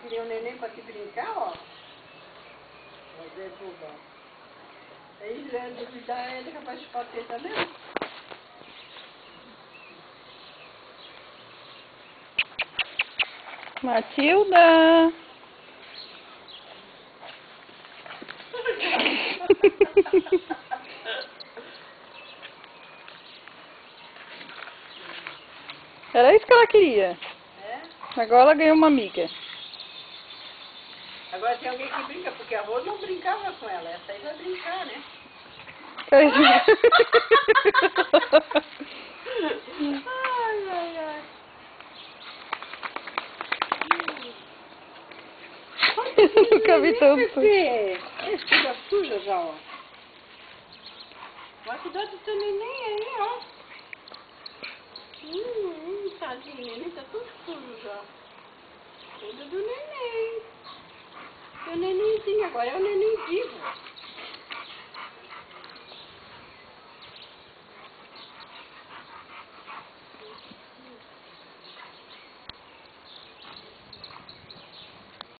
queria um neném pra te brincar, ó. Fazer bobão. Aí, duvidar ele, capaz de bater também. Matilda! Era isso que ela queria. É? Agora ela ganhou uma amiga. Agora tem alguém que brinca, porque a Rô não brincava com ela. Essa aí vai brincar, né? Ai, ai, ai. Nunca vi tanto. Esse da suja já, ó. Vai cuidar do teu neném aí, ó. Tadinho, neném tá tudo sujo já. Cuida do neném. Seu nenenzinho agora é o neném vivo.